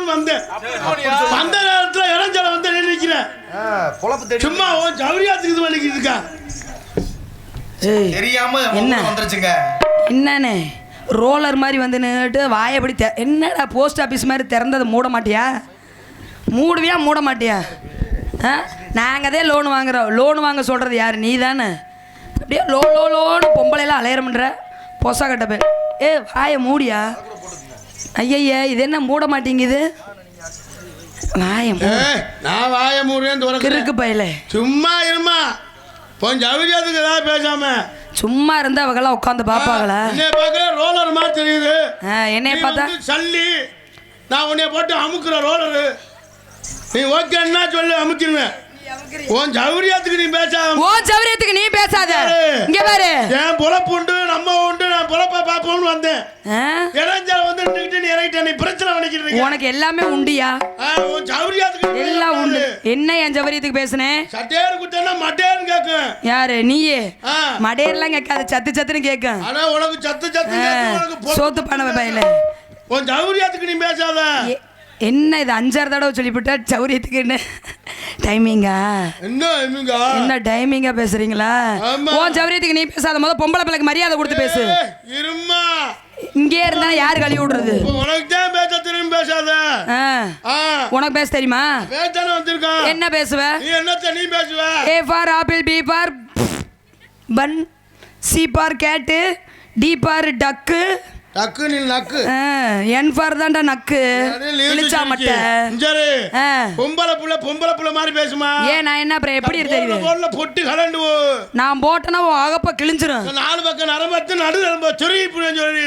போகணும்னு வந்தேன். வந்த நேரத்தில் இடைஞ்சல வந்து நினைக்கிறேன். சும்மா ஜவுரியாத்துக்கு இது பண்ணிக்கிட்டு இருக்கா. தெரியாம என்ன வந்துருச்சுங்க? என்னன்னு ரோலர் மாதிரி வந்து நின்றுட்டு வாயப்படி என்னடா போஸ்ட் ஆஃபீஸ் மாதிரி திறந்ததை மூட மாட்டியா? மூடுவியா மூட மாட்டியா? நாங்கள் அதே லோன் வாங்குறோம். லோன் வாங்க சொல்கிறது யார்? நீ தானே. அப்படியே லோனு பொம்பளையெல்லாம் அலையிறமுன்ற பொசா கட்ட போய் வாயை மூடியா? ஐயா இது என்ன மூட மாட்டேங்குது? நான் வாயை மூடுவேன் இருக்கு பையில. சும்மா இருமா ஜவுரியாத்துக்கு ஏதாவது பேசாம. சும்மா இருந்தா அவங்கெல்லாம் உட்காந்து பாப்பாங்களா? என்னைய பார்க்கற ரோலர் மாதிரி தெரியுது. என்னைய பார்த்தா சல்லி. நான் உன்னைய போட்டு அமுக்குற ரோலரு. நீ ஓகேன்னா சொல்லு, அமுக்கிடுவேன். உன் ஜவுரியாத்துக்கு நீ பேசாத. உன் ஜவுரியாத்துக்கு நீ பேசாத. இங்க பாரு, என் பொழப்பு உண்டு, நம்ம உண்டு. நான் பொழப்ப பாப்போம்னு வந்தேன். இடைஞ்சல வந்து நின்னுக்கிட்டு நீ இறங்கிட்ட. நீ பிரச்சனை பண்ணிக்கிட்டு உனக்கு எல்லாமே உண்டியா? உன் ஜவுரியாத்துக்கு எல்லாம் உண்டு. என்ன என் ஜவுரியத்துக்கு பேசுனேன்? சட்டேரு குத்தனா மட்டேன்னு கேட்கும். யாரு? நீயே. மடேர்லாம் கேட்காது, சத்து சத்துன்னு கேட்கும். ஆனா உனக்கு சத்து சத்து உனக்கு சோத்து பண்ண பையில. உன் ஜவுரியாத்துக்கு நீ பேசாத. என்ன இது 5-6 தடவை சொல்லிவிட்டா சௌரியத்துக்கு டைமிங்கா? என்ன டைமிங்கா பேசுறீங்களா? உன் சௌரியத்துக்கு நீ பேசாத. முதல் பொம்பளை பிள்ளைக்கு மரியாதை கொடுத்து பேசு. இருமா இங்கே இருந்தா யாரு கழுவி விடுறது? உனக்கு தான் பேச தெரியும், பேசாத. உனக்கு பேச தெரியுமா? பேசானே வந்திருக்கான். என்ன பேசுவ? நீ என்னத்த நீ பேசுவ? A for apple, B for bun, C for cat, D for duck. Duck நீ நக்கு. N ஃபார் தான்டா நக்கு. இழுச்சா மட்டை. சரி. பொம்பளை புள்ள மாதிரி பேசுமா? ஏன் நான் என்ன அப்புறம் எப்படி தெரியுது? போடல பொட்டு கலண்டு நான் போட்டேன்னா அகப்ப கிழிஞ்சிரும். 4 பக்கம் நரம்பத்து நடு நரம்ப சொருகி புடின்னு சொல்லி.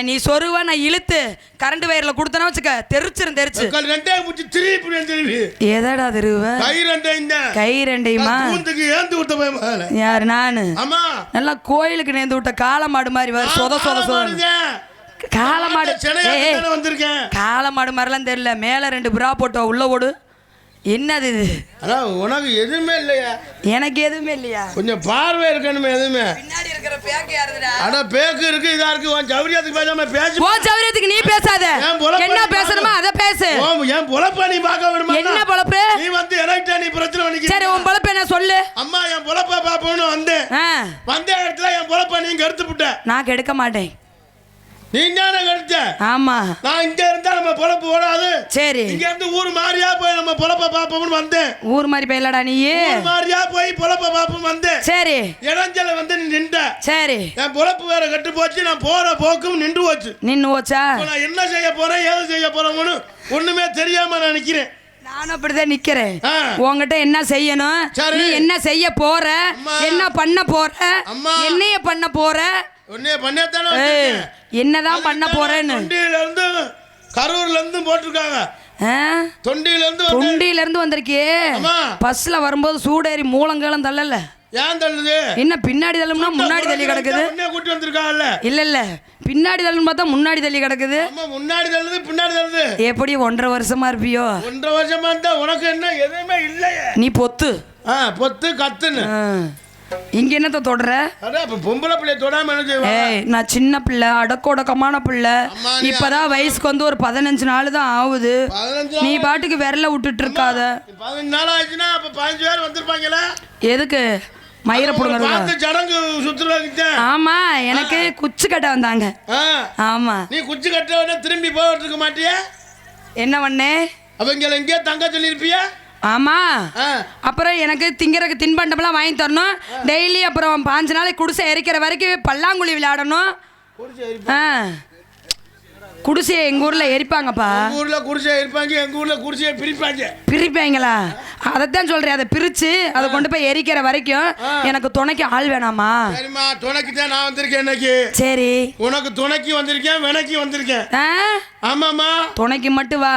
நீ சொருவ நான் இழுத்து கரண்ட் வயர்ல கொடுத்தனா வச்சுக்க தெரிச்சிரும். தெரிச்சு ரெண்டே புடிச்சு திருப்பி புடின்னு சொல்லி. ஏதாடா திருவ? கை ரெண்டையும் தான். கை ரெண்டையுமா? கூந்துக்கு ஏந்து விட்ட போய். யாரு? நானு. ஆமா. நல்லா கோயிலுக்கு நேர்ந்து விட்ட காளமாடு மாதிரி வர சொத சொத சொத. காளமாடு வந்திருக்கேன். காளமாடு மாதிரிலாம் தெரியல. மேல 2 புறா போட்டோ உள்ள ஓடு. என்னது இது? உனக்கு எதுவுமே இல்லையா? எனக்கு எதுவுமே இல்லையா? கொஞ்சம் பார்வை இருக்கணுமே. எதுவுமே பின்னாடி இருக்கிற பேக்கு யாருடா? அட பேக்கு இருக்கு, இதா இருக்கு. உன் ஜவுரியாத்துக்கு பேசாம பேசு. உன் ஜவுரியாத்துக்கு நீ பேசாத. என்ன பேசணுமா அத பேசு. என் பொழப்ப நீ பார்க்க வேணுமா? என்ன பொழப்பு? நீ வந்து எனக்கிட்ட நீ பிரச்சனை பண்ணிக்க. சரி உன் பொழப்ப என்ன சொல்லு. அம்மா என் பொழப்ப பாப்போம்னு வந்தேன். வந்த இடத்துல என் பொழப்ப நீ கெடுத்து விட்ட. நான் கெடுக்க மாட்டேன். நீ தானே கெடுத்த. ஆமா. நான் இங்க இருந்தா நம்ம பொழப்பு ஓடாது. சரி. இங்க இருந்து ஊர் மாறியா போய் நம்ம பொழப்ப பாப்போம்னு வந்தேன். ஊர் மாதிரி போயிலடா நீ. ஊர் மாறியா போய் பொழப்ப பாப்போம் வந்தேன். சரி. இடைஞ்சல வந்து நீ நின்ற. சரி. என் பொழப்பு வேற கெட்டு போச்சு. நான் போற போக்கும் நின்று போச்சு. நின்னு போச்சா? நான் என்ன செய்ய போறேன், ஏது செய்ய போறேன்னு ஒண்ணுமே தெரியாம நான் நிக்கிறேன். நானும் அப்படிதான் நிக்கிறேன். உங்ககிட்ட என்ன செய்யணும், நீ என்ன செய்ய போற, என்ன பண்ண போற, என்னைய பண்ண போற, என்னதான் பண்ண போறேன்னு. தொண்டியில இருந்து கரூர்ல இருந்து போட்டிருக்காங்க. தொண்டியில இருந்து வந்திருக்கே. பஸ்ல வரும்போது சூடேறி மூலங்களும் தள்ளல. ஏன் தள்ளுது? என்ன பின்னாடி தள்ளும்னா முன்னாடி தள்ளி கிடக்குது. கூட்டி வந்திருக்காங்கல்ல. இல்ல பின்னாடி தள்ளுன்னு பார்த்தா முன்னாடி தள்ளி கிடக்குது. முன்னாடி தள்ளுது பின்னாடி தள்ளுது. எப்படி 1.5 வருஷமா இருப்பியோ? 1.5 வருஷமா இருந்தா உனக்கு என்ன எதுவுமே இல்லையே. நீ பொத்து பொத்து கத்துன்னு இங்க என்னத்த தொடர? பொம்பளை பிள்ளைய தொடாம. நான் சின்ன பிள்ளை, அடக்கொடக்கமான பிள்ளை. இப்பதான் வயசுக்கு வந்து ஒரு 15 நாள் தான் ஆகுது. நீ பாட்டுக்கு விரல விட்டுட்டு இருக்காத. 15 நாள் ஆச்சுன்னா அப்ப 15 பேர் வந்திருப்பாங்களா? எதுக்கு? மயிர புடுங்க சடங்கு சுத்துறாங்க. ஆமா, எனக்கு குச்சி கட்ட வந்தாங்க. ஆமா. நீ குச்சி கட்ட திரும்பி போட்டு இருக்க மாட்டியா? என்ன பண்ணே? அவங்க எங்கேயே தங்க சொல்லிருப்பியா? ஆமா. அப்புறம் எனக்கு திங்கிறதுக்கு தின்பண்டம்லாம் வாங்கி தரணும் டெய்லி. அப்புறம் 5 நாளைக்கு குடிசை எரிக்கிற வரைக்கும் பல்லாங்குழி விளையாடணும். குடிசையை எங்க ஊர்ல எரிப்பாங்கப்பா. ஊர்ல குடிசை எரிப்பாங்க, எங்க ஊர்ல குடிசையை பிரிப்பாங்களா? அதைத்தான் சொல்றேன். அதை பிரிச்சு அதை கொண்டு போய் எரிக்கிற வரைக்கும் எனக்கு துணைக்கு ஆள் வேணாமா? சரிம்மா, துணைக்கு தான் நான் வந்திருக்கேன் இன்னைக்கு. சரி, உனக்கு துணைக்கு வந்திருக்கேன், வினைக்கு வந்திருக்கேன். ஆமாமா, துணைக்கு மட்டும் வா,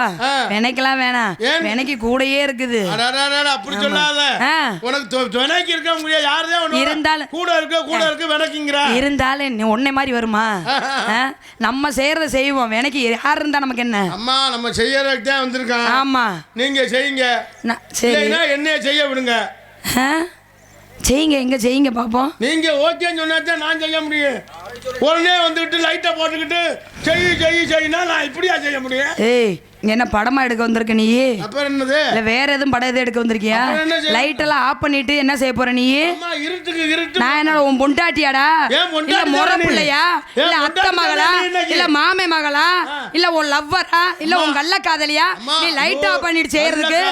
வினைக்கெல்லாம் வேணாம். வினைக்கு கூடயே இருக்குது. அப்படி சொல்லாத. உனக்கு துணைக்கு இருக்க முடியாது. யாருதான் இருந்தாலும் கூட இருக்கு வினைக்குங்கிற. இருந்தாலும் உன்னை மாதிரி வருமா? நம்ம செய்யறத செய்வோம். எனக்கு யார் இருந்தா நமக்கு என்ன? அம்மா நம்ம செய்யறதுக்கு தான் வந்திருக்கோம். ஆமா, நீங்க செய்யுங்க. சரினா என்ன செய்ய விடுங்க. செய்யுங்க, எங்க செய்யுங்க பாப்போம். நீங்க ஓகேன்னு சொன்னா தான் நான் செய்ய முடியும். உடனே வந்துக்கிட்டு லைட்டை போட்டுக்கிட்டு செய்யினா நான் இப்படியா செய்ய முடியும்? ஏய் இங்க என்ன படமா எடுக்க வந்திருக்க நீ? அப்புறம் என்னது? இல்ல வேற எதுவும் படம் எதுவும் எடுக்க வந்திருக்கியா? லைட் எல்லாம் ஆஃப் பண்ணிட்டு என்ன செய்ய போற நீ? இருட்டு நான் என்ன உன் பொண்டாட்டியாடா? இல்ல முறை பிள்ளையா? இல்ல அத்தை மகளா? இல்ல மாமே மகளா? இல்ல உன் லவ்வரா? இல்ல உன் கள்ள காதலியா? நீ லைட் ஆஃப் பண்ணிட்டு செய்யறதுக்கு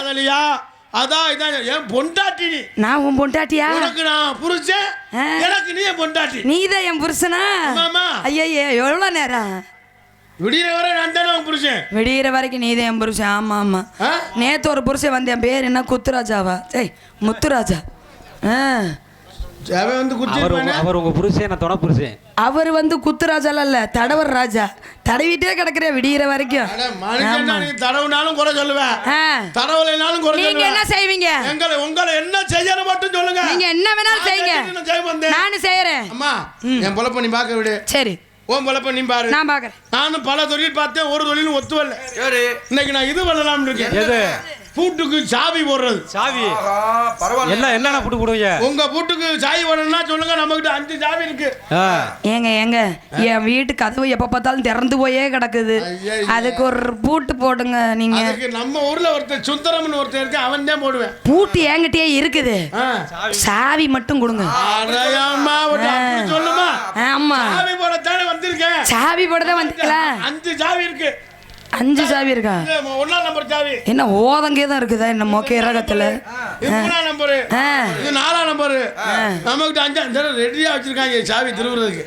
அதான் இதான் என் பொண்டாட்டி. நான் உன் பொண்டாட்டியா? உனக்கு நான் புருஷன், எனக்கு நீ என் பொண்டாட்டி. நீதான் என் புருஷனா? ஐயா எவ்வளவு நேரம்? விடிகிற வரை நான் தானே உன் புருஷன். விடிகிற வரைக்கும் நீதான் என் புருஷன். ஆமா ஆமா. நேத்து ஒரு புருஷன் வந்து என் பேர் என்ன குத்துராஜாவா? சரி முத்துராஜா. அவர் உங்க புருஷன், நான் துணை புருஷன். அவர் வந்து குத்துராஜால இல்ல, தடவர் ராஜா. தடவிட்டே கிடக்குற விடிகிற வரைக்கும். தடவுனாலும் குறை சொல்லுவேன், தடவலைனாலும் குறை. நீங்க என்ன செய்வீங்க? உங்களை என்ன செய்யணும் மட்டும் சொல்லுங்க. நீங்க என்ன வேணாலும் செய்யுங்க, நானும் செய்யறேன். அம்மா என் பொழப்ப நீ பார்க்க விடு. சரி ஓம் பொழப்ப நீ பாரு, நான் பாக்குறேன். நானும் பல தொழில் பார்த்தேன், ஒரு தொழிலும் ஒத்து வரல. இன்னைக்கு நான் இது பண்ணலாம்னு இருக்கேன். பூட்டுக்கு சாவி போடுறது. சாவி எல்லாம் என்ன பூட்டு போடுவீங்க? உங்க பூட்டுக்கு சாவி போடணும்னா சொல்லுங்க, நம்ம கிட்ட 5 சாவி இருக்கு. ஏங்க என் வீட்டு கதவு எப்ப பார்த்தாலும் திறந்து போயே கிடக்குது, அதுக்கு ஒரு பூட்டு போடுங்க நீங்க. அதுக்கு நம்ம ஊர்ல ஒருத்தர் சுந்தரம்னு ஒருத்தர் இருக்கு, அவன் தான் போடுவேன். பூட்டு என்கிட்டயே இருக்குது, சாவி மட்டும் கொடுங்க. சொல்லுமா? ஆமா சாவி போட தானே வந்திருக்கேன். சாவி போட தான் வந்திருக்கலாம். 5 சாவி இருக்கு. 5 சாவி இருக்கா? 1ஆம் நம்பர் சாவி என்ன ஓதங்கே தான் இருக்குதா என்ன மொக்க ரகத்துல? 3ஆம் நம்பர், இது 4ஆம் நம்பர். நமக்கு 5 ரெடியா வச்சிருக்காங்க சாவி திருவுறதுக்கு.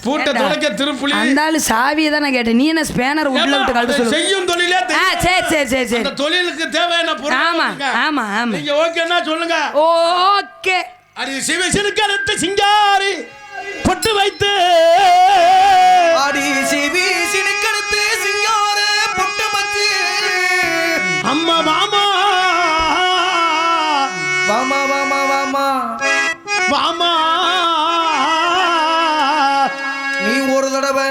பூட்டை துடைக்க திருப்புளி. அந்த சாவியை தான் நான் கேட்டேன். நீ என்ன ஸ்பேனர் உள்ள விட்டு கழட்ட சொல்லு. செய்யும் தொழிலே. சரி அந்த தொழிலுக்கு தேவையான பொருள். ஆமா ஆமா ஆமா. நீங்க ஓகேன்னா சொல்லுங்க. ஓகே. அடி சிவசினுக்கு சிங்காரி பொட்டு வைத்து, அடி சிவசினுக்கு சிங்காரி பொட்டு வச்சு, அம்மா வாமா வாமா வாமா வாமா வாமா, நீ ஒரு தடவை.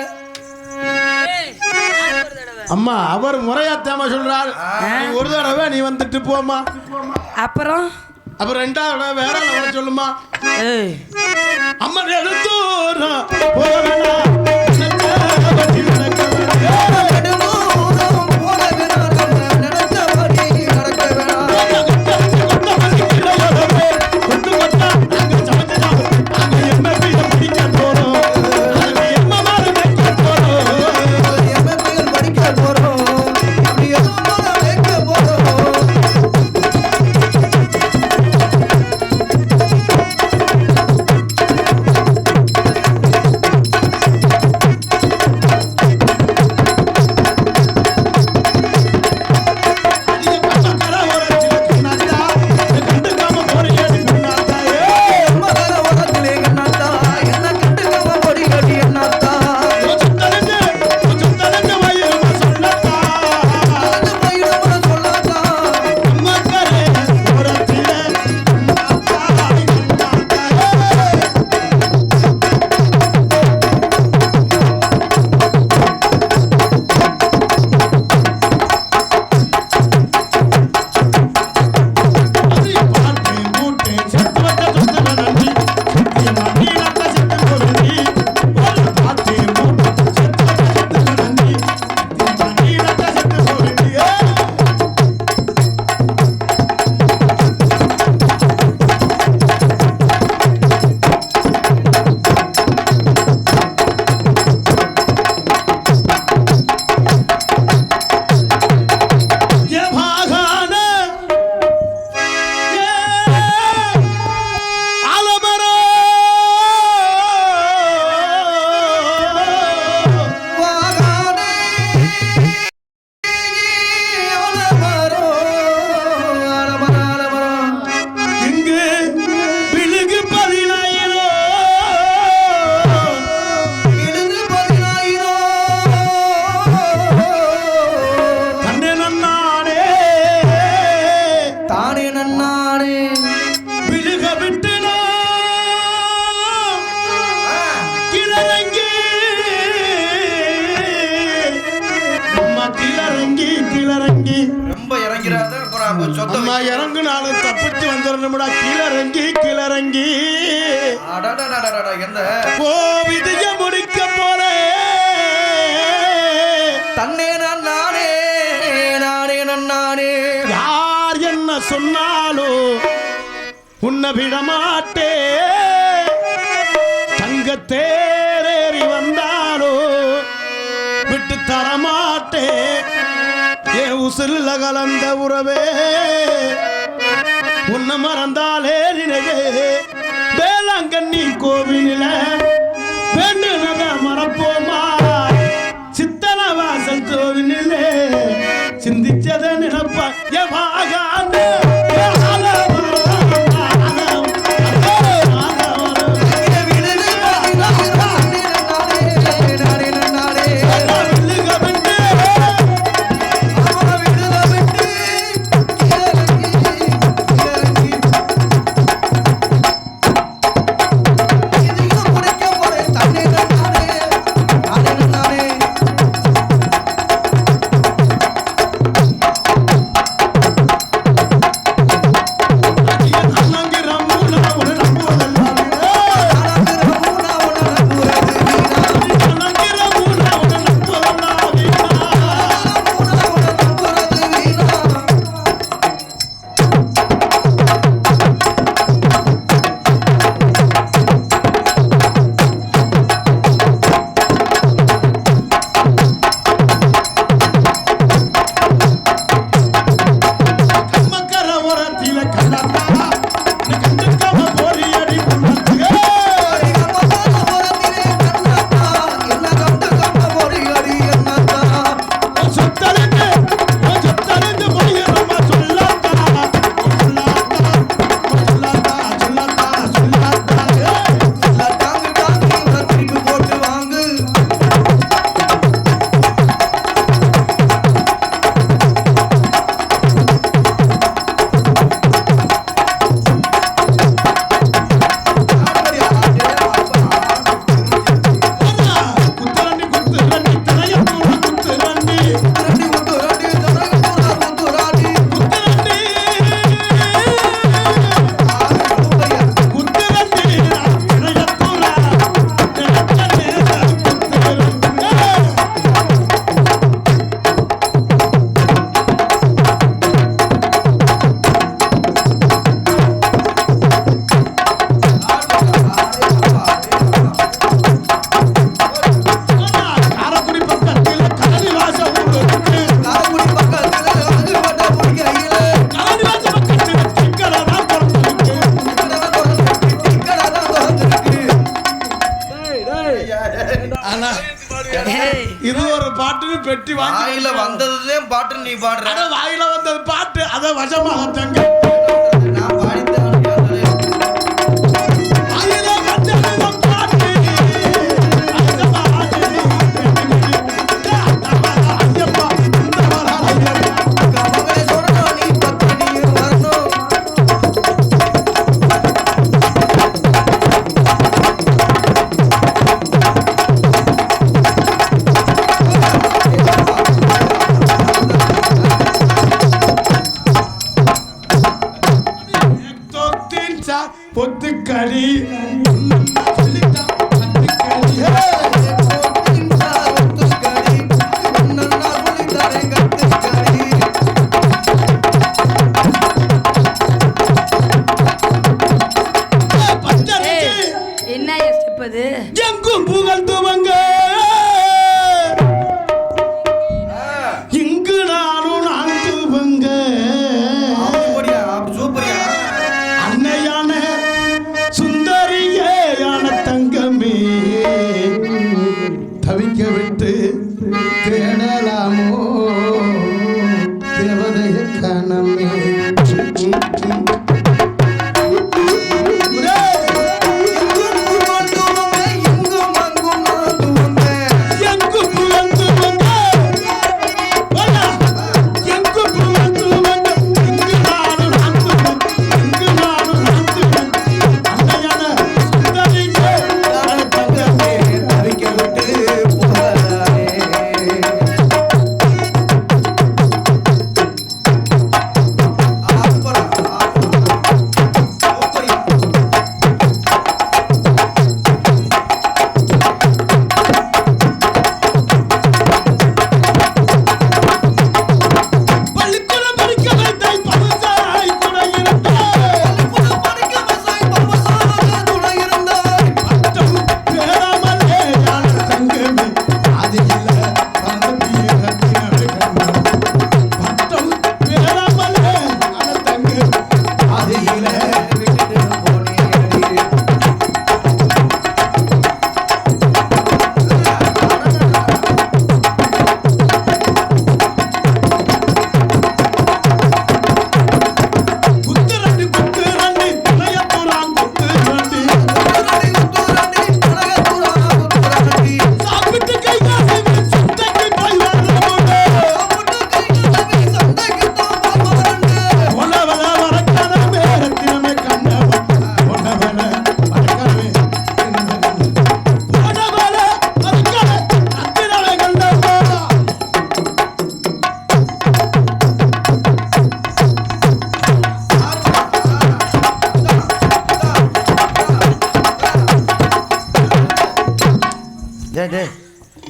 அம்மா அவர் முறையாத்தாம சொல்றாரு, நீ ஒரு தடவை நீ வந்துட்டு போமா. அப்புறம் 2வது வேற வர சொல்லுமா. அம்மா எடுத்தோரம் போறனா நான் இறங்குனாலும் தப்பிச்சு வந்துடணும்டா. கீழறங்கி என்ன ஓ விதிய முடிக்க போறேன். தன்னே நானே நானே நானே யார் என்ன சொன்னாலும் உன்னை விடமாட்டே. தங்கத்தேறி வந்தாலும் விட்டு தரமாட்டே. என் உசுரில் கலந்த உறவே உன்னை மறந்தாலே நினைவே. வேளாங்கண்ணி கோவிலில வேண்டுனத மறப்போமா. சித்தன வாசல் கோவிலிலே சிந்திச்சத நினைப்பா. எவாகாண்டு இது ஒரு பாட்டுன்னு பெட்டி வாயில வந்ததுதே பாட்டு நீ பாடுற. அட வாயில வந்தது பாட்டு அத வசமாக தங்க நான் பாடிட்டேன். வாயில வந்தது பாட்டு ஐயப்பா இந்த வரால கமலே சொன்னா நீ பத்தினி வரணும். பொத்துக்கடி என்ன ஸ்டெப் எங்கும் புகழ் துவங்க இங்கு நானும் நான் துவங்க அன்னையான சுந்தரியான தங்கமே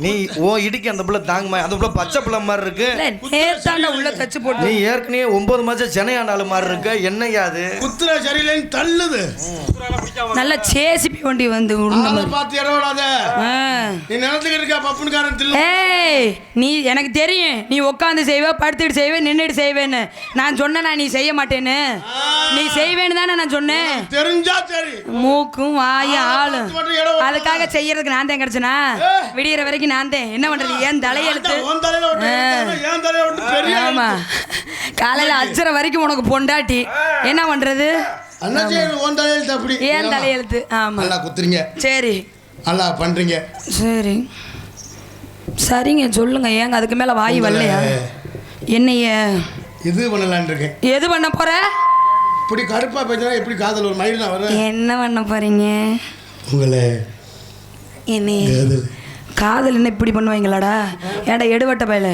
நீ ஓ இடிக்கு அந்த பிள்ளை தாங்குமா அந்த பிள்ளை பச்சை பிள்ளை மாதிரி இருக்கு. நேத்தாண்ட உள்ள தச்சு போட்டு நீ ஏற்கனவே 9 மாசம் சென்னையாண்டாளு மாதிரி இருக்க. என்னையா அது குத்துற சரியில்லைன்னு தள்ளுது. நல்ல சேசிபி வண்டி வந்து பார்த்து இடவிடாத. நீ நிலத்துக்கு இருக்கா பப்புனுக்காரன் தில்லு. ஏய் நீ எனக்கு தெரியும் நீ உட்காந்து செய்வ படுத்துட்டு செய்வே நின்றுட்டு செய்வேன்னு. நான் சொன்னேன் நீ செய்ய மாட்டேன்னு. நீ செய்வேன்னு தானே நான் சொன்னேன். தெரிஞ்சா சரி. மூக்கும் வாயும் ஆளும் அதுக்காக செய்யறதுக்கு நான் தான் கிடைச்சனா. விடியற வரைக்கும் நான் தான். என்ன பண்றது ஏன் தலையெழுத்து. ஆமா காலையில அச்சரை வரைக்கும் உனக்கு பொண்டாட்டி. என்ன பண்றது ஏன் தலையெழுத்து. ஆமா நல்லா குத்துறீங்க. சரி நல்லா பண்றீங்க. சரி சரிங்க சொல்லுங்க. ஏங்க அதுக்கு மேல வாய் வரலையா? என்னைய இது பண்ணலான்னு இருக்கேன். எது பண்ண போற? இப்படி கடுப்பா பேசினா எப்படி காதல் ஒரு மயில் நான் வரேன். என்ன பண்ண போறீங்க? உங்களை என்ன காதல் என்ன இப்படி பண்ணுவாங்களாடா? ஏன்டா எடுவட்ட பயல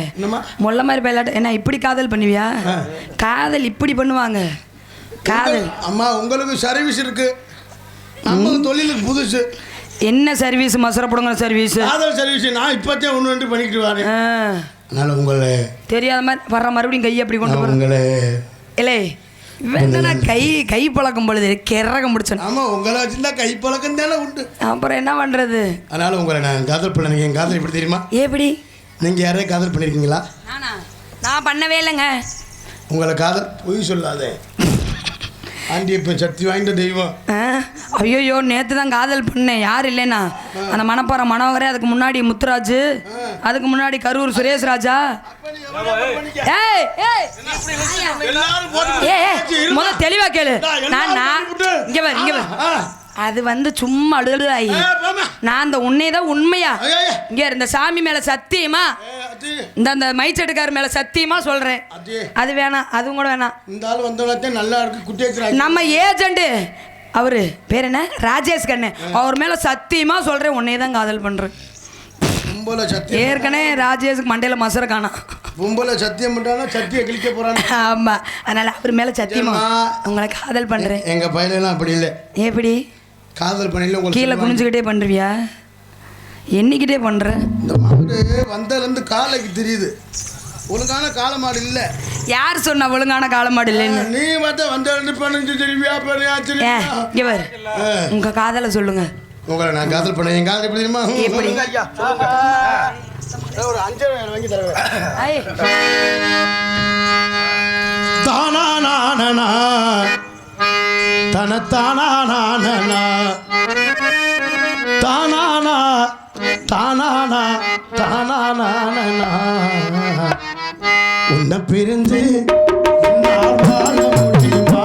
முள்ள மாதிரி பயலாட்ட என்ன இப்படி காதல் பண்ணுவியா? காதல் இப்படி பண்ணுவாங்க. காதல் அம்மா உங்களுக்கு சர்வீஸ் இருக்கு. நம்ம தொழிலுக்கு புதுசு. என்ன சர்வீஸ்? மசரப்படுங்க சர்வீஸ். காதல் சர்வீஸ். நான் இப்போத்தே 1-2 பண்ணிக்கிட்டு வரேன். அதனால உங்களை தெரியாத மாதிரி வர்ற மறுபடியும் கையை அப்படி கொண்டு போகிறேன். உங்களை இல்லை வேணா கை பழக்கம் பொழுது கிறகம் முடிச்சேன். ஆமாம் உங்களை வச்சுருந்தா கை பழக்கம் தானே உண்டு. அப்புறம் என்ன பண்ணுறது? அதனால் உங்களை நான் காதல் பண்ண. நீங்கள் என் காதல் எப்படி தெரியுமா? எப்படி? நீங்கள் யாரையும் காதல் பண்ணியிருக்கீங்களா? நான் பண்ணவே இல்லைங்க. உங்களை காதல் பொய் சொல்லாதே. ஆண்டி இப்போ சக்தி வாய்ந்த தெய்வம். ஐயோ நேற்று தான் காதல் பண்ணேன். யார் இல்லைண்ணா அந்த மணப்பாறை மனோகரே, அதுக்கு முன்னாடி முத்துராஜ், அதுக்கு முன்னாடி கரூர் சுரேஷ் ராஜா. முதல்ல தெளிவா கேளு. இங்க வர அது வந்து சும்மா அழுதாயி. நான் அந்த உன்னையதான் உண்மையா இங்க இந்த சாமி மேல சத்தியமா இந்த மைச்சட்டுக்கார மேல சத்தியமா சொல்றேன். அது வேணாம், அதுவும் கூட வேணாம். இந்த ஆள் வந்தவங்க நல்லா இருக்கு. குட்டி நம்ம ஏஜென்ட் அவரு பேர் என்ன? ராஜேஷ் கண்ணு. அவர் மேல சத்தியமா சொல்றேன் உன்னையதான் காதல் பண்றேன். ஏற்கனவே ராஜேஷுக்கு மண்டையில மசர காணா. பொம்பளை சத்தியம் பண்றானா சத்திய கிழிக்க போறான். ஆமா அதனால அவர் மேல சத்தியமா உங்களை காதல் பண்றேன். எங்க பையனெல்லாம் அப்படி இல்லை. எப்படி காதல் பண்ணல? உங்களுக்கு கீழே குனிஞ்சுக்கிட்டே பண்றியா? என்னைக்கிட்டே பண்ற? இந்த மாடு வந்ததுலேருந்து காலைக்கு தெரியுது. ஒழுங்கான காலமாடு இல்லை. யார் சொன்னா ஒழுங்கான காலமாடு இல்லைன்னு? நீ வந்து பண்ணு தெரியுவியா? இங்க பாரு உங்க காதலை சொல்லுங்க. உங்களை நான் காதல் பண்ணேன். என் காதல் எப்படி தெரியுமா? எப்படி? ஒரு 5000 வாங்கி தருவேன். தானா நானா தனத்தானா நானா தானானா தானானா தானானா உன்னை பிரிந்து என்னால் வாழ முடியுமா?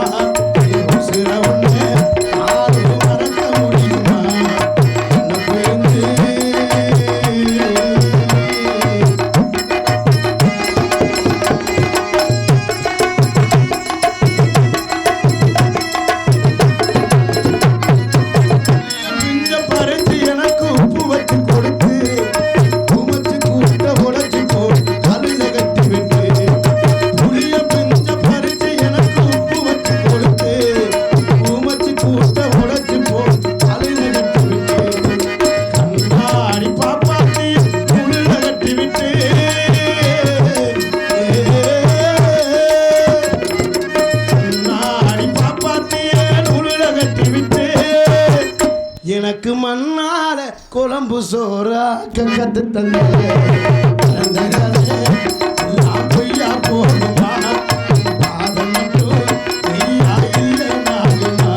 உசிர உன்னை யாரும் மறக்க முடியுமா? உன்னை பிரிந்து எனக்கு மண்ணால குழம்பு சோறா கத்து தந்த பொய்யா போகுமா? பாதம் மட்டும் நீயா இல்லை நாகுமா?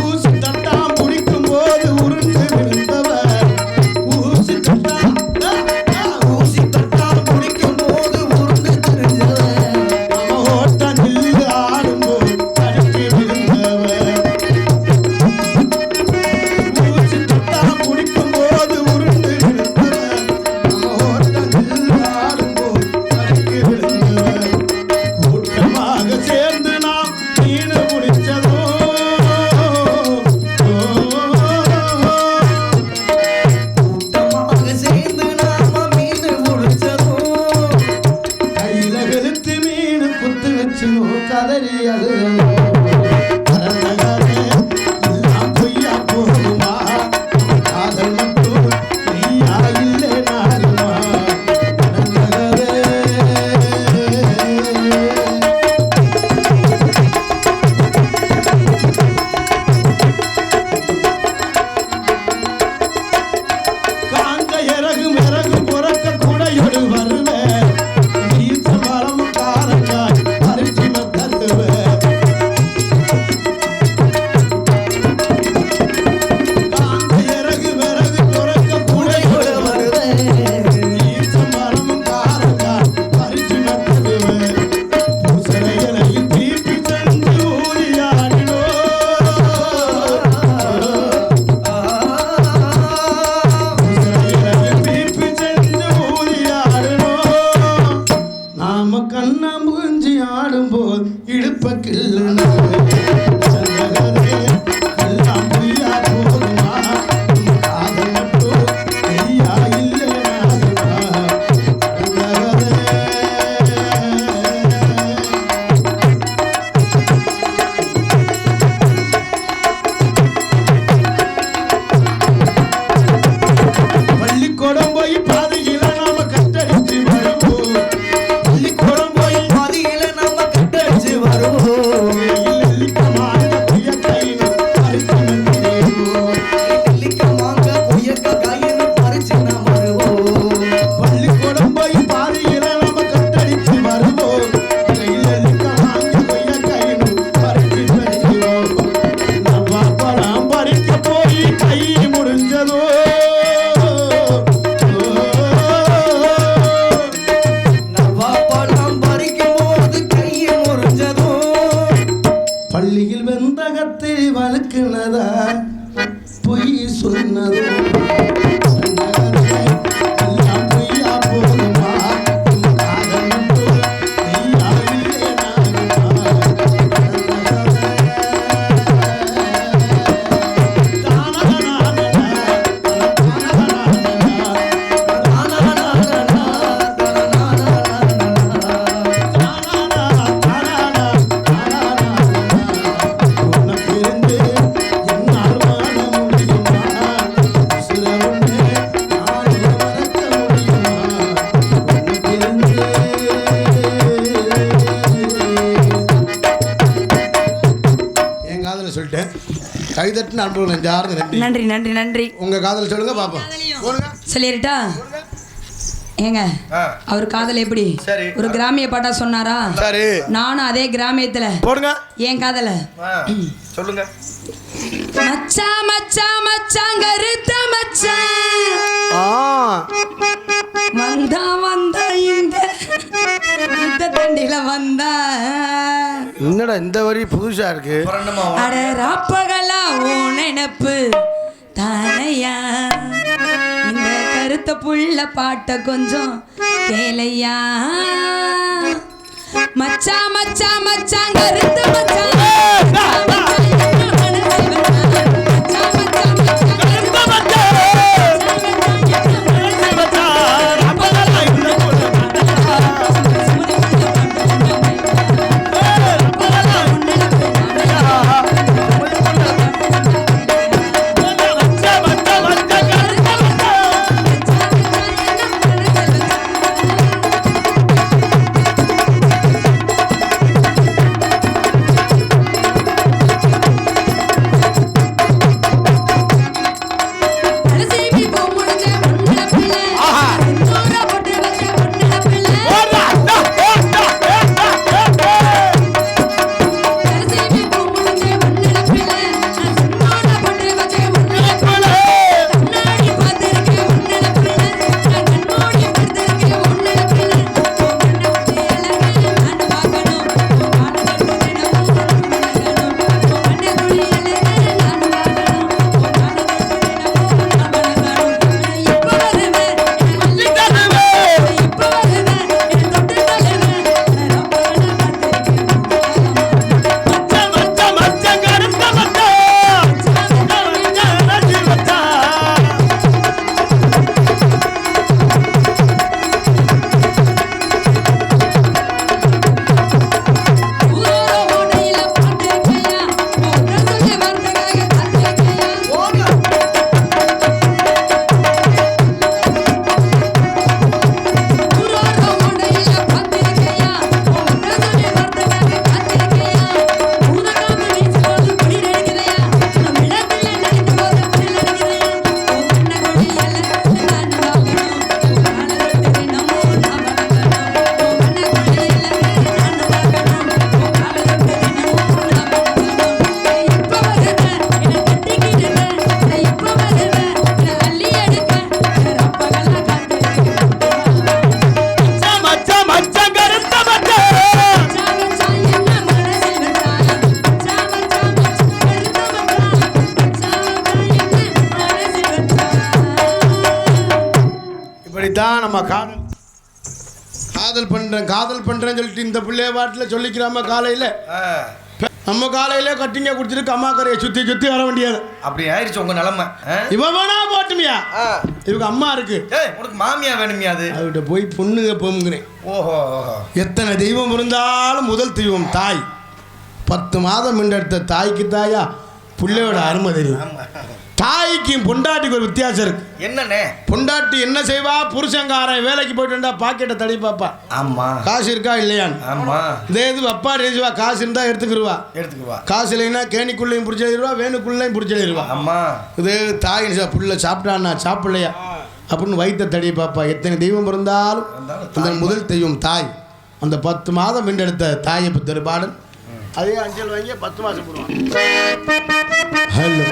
ஊசி தட்டாம் பிடிக்கும் போது உருண்டு விழுந்தவர் ஆடும்போது கைதட்டு அன்புகள் நெஞ்சார்ந்த நன்றி நன்றி நன்றி நன்றி. உங்க காதல் சொல்லுங்க பாப்போம். சொல்லிருட்டா ஏங்க அவர் காதல் எப்படி ஒரு கிராமிய பாட்டா சொன்னாரா? சரி நானும் அதே கிராமியத்துல போடுங்க ஏன் காதல சொல்லுங்க. மச்சா மச்சா மச்சான் கருத்த மச்சான் வந்தா வந்தா இந்த தண்டில வந்தா என்னடா இந்த வரி புதுசா இருக்கு. அட ராப்பகலா ஓ நினப்பு தானையா இந்த கருத்த புள்ள பாட்ட கொஞ்சம் கேளையா மச்சா மச்சா மச்சான் கருத்த மச்சான் இப்படித்தான் நம்ம காதல் பண்றேன்னு சொல்லிட்டு இந்த பிள்ளைய பாட்டில் சொல்லிக்கிறாம காலையில நம்ம காலையில கட்டிங்க குடிச்சிட்டு அம்மாக்கரையை சுத்தி சுத்தி வர வேண்டியது. அப்படி ஆயிடுச்சு உங்க நிலைமை. இவன் வேணா போட்டுமியா இவங்க அம்மா இருக்கு உனக்கு மாமியா வேணுமியா? அது அவர்கிட்ட போய் பொண்ணுங்க போங்கிறேன். ஓஹோ எத்தனை தெய்வம் இருந்தாலும் முதல் தெய்வம் தாய். 10 மாதம் எடுத்த தாய்க்கு தாயா பிள்ளையோட அருமை தெரியும். தாய்க்கும் பொண்டாட்டிக்கு ஒரு வித்தியாசம் இருக்கு. என்னண்ணே? பொண்டாட்டி என்ன செய்வா? புருஷங்காரன் வேலைக்கு போயிட்டு வந்தா பாக்கெட்டை தடி பாப்பா. ஆமா காசு இருக்கா இல்லையான்னு. ஆமா இதே இது அப்பா நினைச்சுவா காசு இருந்தா எடுத்துக்கிடுவா. காசு இல்லைன்னா கேணிக்குள்ளையும் பிடிச்சிடுவா, வேணுக்குள்ளையும் பிடிச்சிடுவா. ஆமா இது தாய் நினைச்சா புள்ள சாப்பிட்டான்னா சாப்பிடலையா அப்படின்னு வயிற்ற தடி பாப்பா. எத்தனை தெய்வம் இருந்தாலும் அந்த முதல் தெய்வம் தாய். அந்த 10 மாதம் வெண்டெடுத்த தாயை பத்தி பாடல். அதே அஞ்சல் வாங்கி 10 மாசம் போடுவாங்க. ஹலோ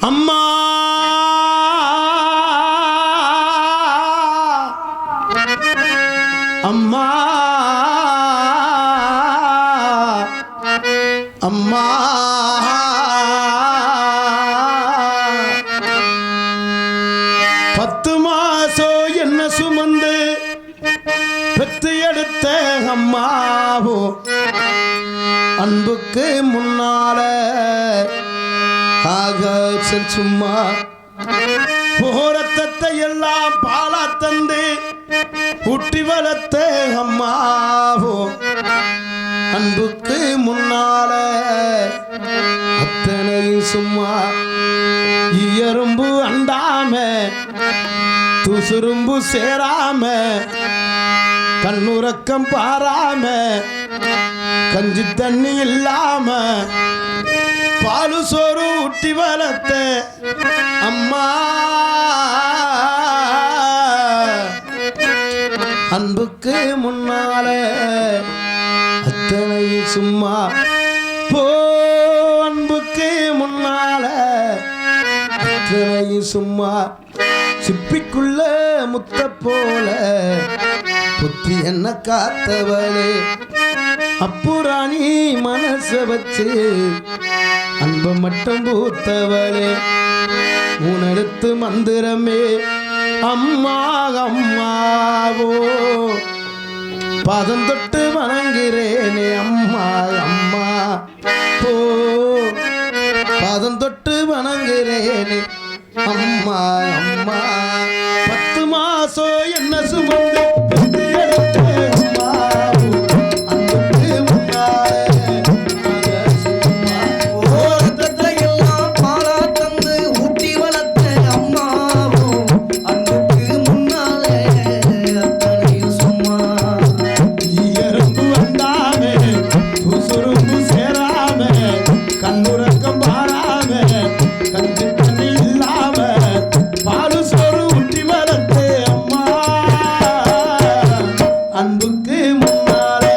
அம்மா அம்மா அம்மா அன்புக்கு முன்னால ஆக சும்மா போரத்தத்தை எல்லாம் பாலா தந்து ஊட்டி வளர்த்த அம்மாவோ அன்புக்கு முன்னால அத்தனையும் சும்மா எறும்பு அண்டாம துசுரும்பு சேராம கண்ணுறக்கம் பாராம கஞ்சி தண்ணி இல்லாம பாலு சோறு ஊட்டி வளர்த்த அம்மா அன்புக்கு முன்னால அத்தனை சும்மா போ அன்புக்கு முன்னால அத்தனை சும்மா சிப்பிக்குள்ள முத்த போல புத்தி என்ன காத்தவளே அப்புராணி மனச வச்சு அன்ப மட்டும் பூத்தவளே உனெடுத்து மந்திரமே அம்மா அம்மாவோ பாதம் தொட்டு வணங்குறேனே அம்மா அம்மா ஓ பாதம் தொட்டு வணங்குறேனே அம்மா அம்மா 10 மாசம் என்ன சுமந்து பெத்து எடுத்த அம்மாவோ அன்புக்கு முன்னாலே ஓரத்தை எல்லாம் பாலா தந்து ஊட்டி வளர்த்த அம்மாவோ அன்புக்கு முன்னாலே அத்தனையும் சும்மா எறும்பு வந்தாமே துசுரும்பு சேராம கண்ணுறக்கம் பாராம கஞ்சி தண்ணி இல்லாம பாலு சோறு ஊட்டி வளர்த்து அம்மா அன்புக்கு முன்னாலே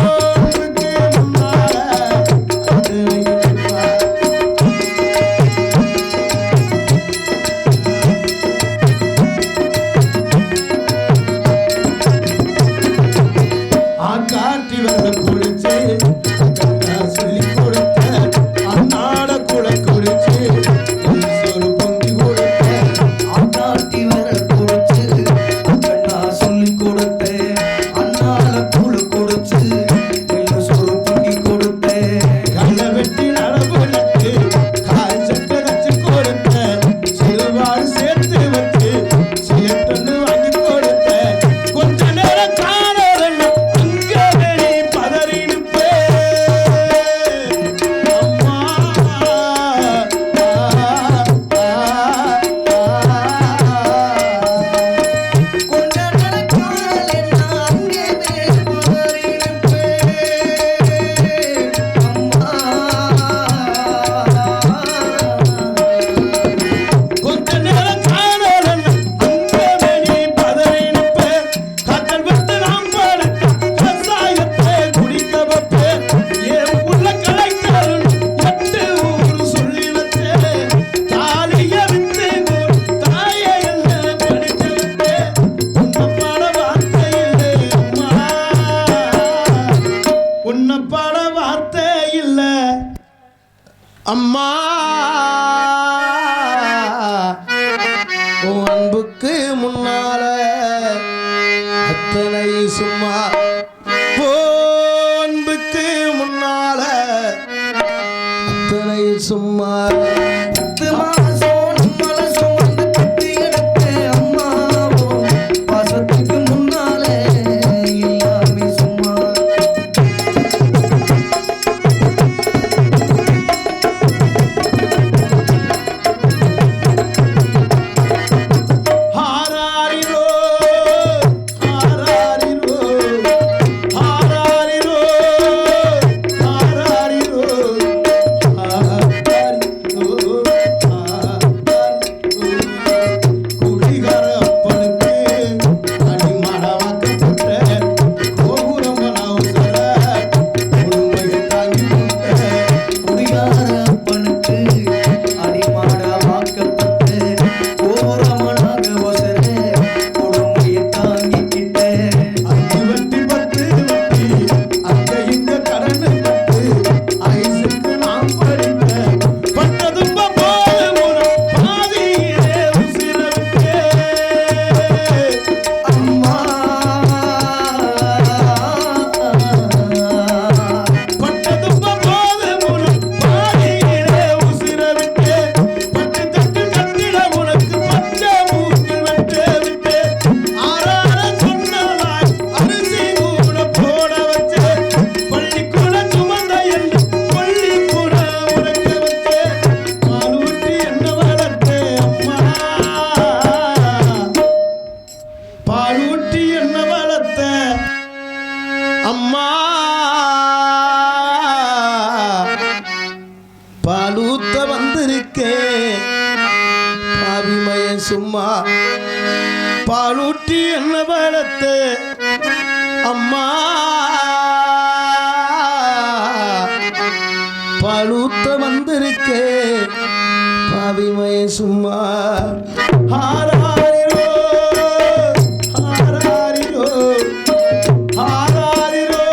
அன்புக்கு முன்னாலே ஆக்காட்டி வந்த குளிச்சு கண்ணா சொல்லி கொடுத்த அன்னாட குள குளிச்சு ஒரு பொங்கி கொடுத்த ஆட்டாட்டி விரல் குடிச்சு கண்ணா சொல்லி கொடுத்தேன் அண்ணால கூழ் குடிச்சு வெள்ள சோறு பொங்கி கொடுத்தேன் கண்ணை வெட்டி நடவுட்டு காய் சட்டை வச்சு கொடுத்த சிறுவாடு சேர்த்து வச்சு சீட்டன்னு வாங்கி கொடுத்த கொஞ்ச நேரம் காணோம் அங்க வெளி பதறினுப்பே அம்மா கொஞ்ச நடக்கால் என்ன அங்கே பதறியிருப்பேன் கொஞ்ச நேரம் காணோம் அங்க வெளி பதறினுப்பே காத்தல் விட்டு நாம் படுத்த கசாயத்தை குடிக்க வைப்பே என் புள்ள கலைஞரும் 8 ஊரு சொல்லி வச்சே தாலிய வித்து தாயை எல்லாம் படிக்க விட்டே உன்னை பாட வார்த்தை இல்லை அம்மா உன்னை பாட வார்த்தை இல்லை அம்மா உன் அன்புக்கு முன்னால அத்தனை சும்மா போ அன்புக்கு முன்னால அத்தனை சும்மா 10 மாசம் நம்மள சுமந்து பெத்து எடுத்த அம்மாவோ பாசத்துக்கு முன்னாலே எல்லாமே சும்மா ஹாராரிரோ ஹாராரிரோ ஹாராரிரோ ஹாராரிரோ ஹாராரிரோ சும்மா பாலூட்டி என்ன வளர்த்த அம்மா பாலூத்த வந்திருக்கே பாவிமய சும்மா ஆராரிரோ ஆராரிரோ ஆராரிரோ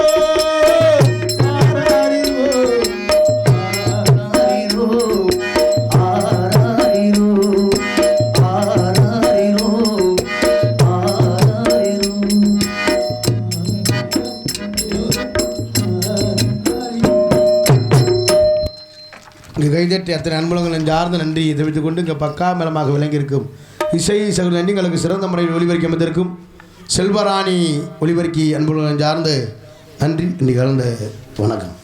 இங்கே கைதட்டி அத்தனை அன்புலங்கள் நெஞ்சார்ந்த நன்றியை தெரிவித்துக் கொண்டு இங்கே பக்கா மேலமாக விளங்கியிருக்கும் இசை சகல நன்றிங்களுக்கு சிறந்த முறையில் ஒளிபரிக்க அமைந்திருக்கும் செல்வராணி ஒளிபரிக்கி அன்புலங்கள் நெஞ்சார்ந்த நன்றி இன்னைக்கு கலந்த வணக்கம்.